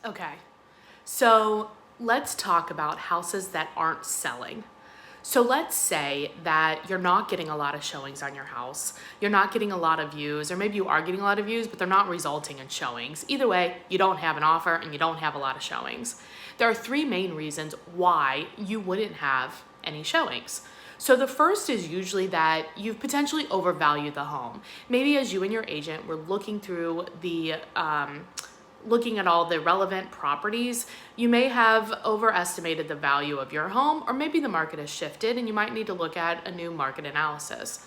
Okay, so let's talk about houses that aren't selling. So let's say that you're not getting a lot of showings on your house. You're not getting a lot of views, or maybe you are getting a lot of views, but they're not resulting in showings. Either way, you don't have an offer and you don't have a lot of showings. There are three main reasons why you wouldn't have any showings. So the first is usually that you've potentially overvalued the home. Maybe as you and your agent were looking through looking at all the relevant properties, you may have overestimated the value of your home, or maybe the market has shifted and you might need to look at a new market analysis.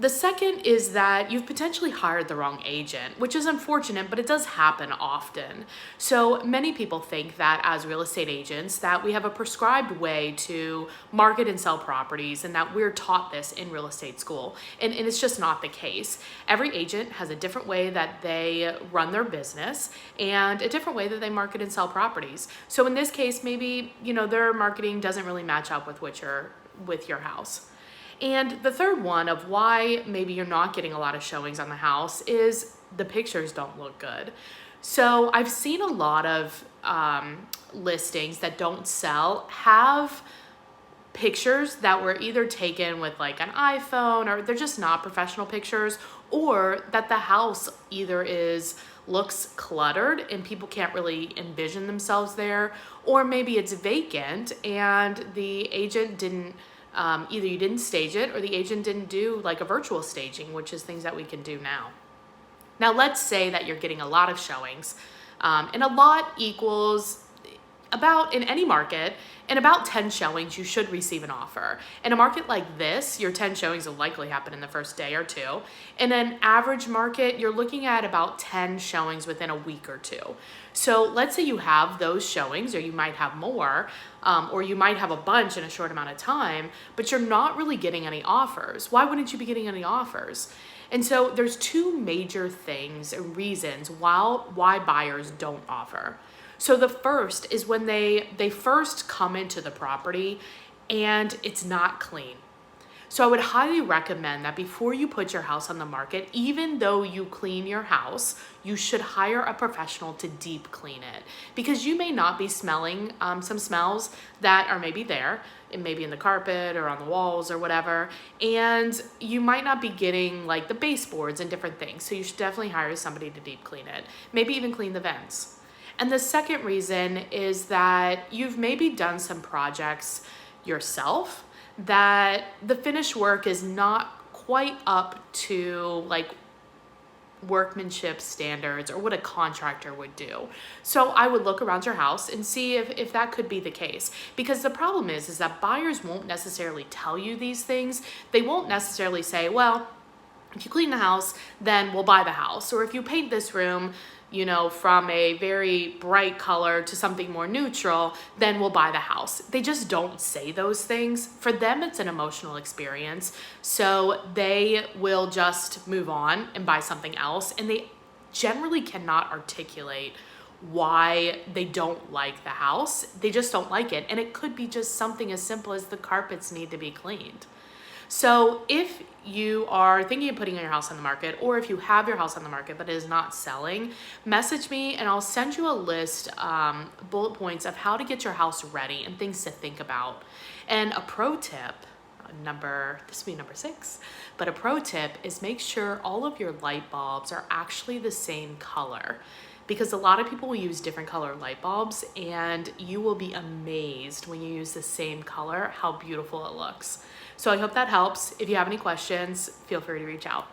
The second is that you've potentially hired the wrong agent, which is unfortunate, but it does happen often. So many people think that as real estate agents that we have a prescribed way to market and sell properties and that we're taught this in real estate school. And it's just not the case. Every agent has a different way that they run their business and a different way that they market and sell properties. So in this case, maybe, their marketing doesn't really match up with your house. And the third one of why maybe you're not getting a lot of showings on the house is the pictures don't look good. So I've seen a lot of listings that don't sell have pictures that were either taken with like an iPhone, or they're just not professional pictures, or that the house either looks cluttered and people can't really envision themselves there, or maybe it's vacant and the agent didn't either you didn't stage it or the agent didn't do like a virtual staging, which is things that we can do now. Now, let's say that you're getting a lot of showings, and a lot equals about, in any market, in about 10 showings, you should receive an offer. In a market like this, your 10 showings will likely happen in the first day or two. In an average market, you're looking at about 10 showings within a week or two. So let's say you have those showings, or you might have more, or you might have a bunch in a short amount of time, but you're not really getting any offers. Why wouldn't you be getting any offers? And so there's two major things and reasons why buyers don't offer. So the first is when they first come into the property and it's not clean. So I would highly recommend that before you put your house on the market, even though you clean your house, you should hire a professional to deep clean it, because you may not be smelling some smells that are maybe there, and maybe in the carpet or on the walls or whatever, and you might not be getting like the baseboards and different things. So you should definitely hire somebody to deep clean it, maybe even clean the vents. And the second reason is that you've maybe done some projects yourself that the finished work is not quite up to like workmanship standards or what a contractor would do. So I would look around your house and see if that could be the case. Because the problem is that buyers won't necessarily tell you these things. They won't necessarily say, well, if you clean the house, then we'll buy the house. Or if you paint this room, from a very bright color to something more neutral, then we'll buy the house. They just don't say those things. For them, it's an emotional experience. So they will just move on and buy something else. And they generally cannot articulate why they don't like the house. They just don't like it. And it could be just something as simple as the carpets need to be cleaned. So if you are thinking of putting your house on the market, or if you have your house on the market but it is not selling, message me and I'll send you a list, bullet points of how to get your house ready and things to think about. And a pro tip, this will be number 6, but a pro tip is make sure all of your light bulbs are actually the same color. Because a lot of people will use different color light bulbs, and you will be amazed when you use the same color how beautiful it looks. So I hope that helps. If you have any questions, feel free to reach out.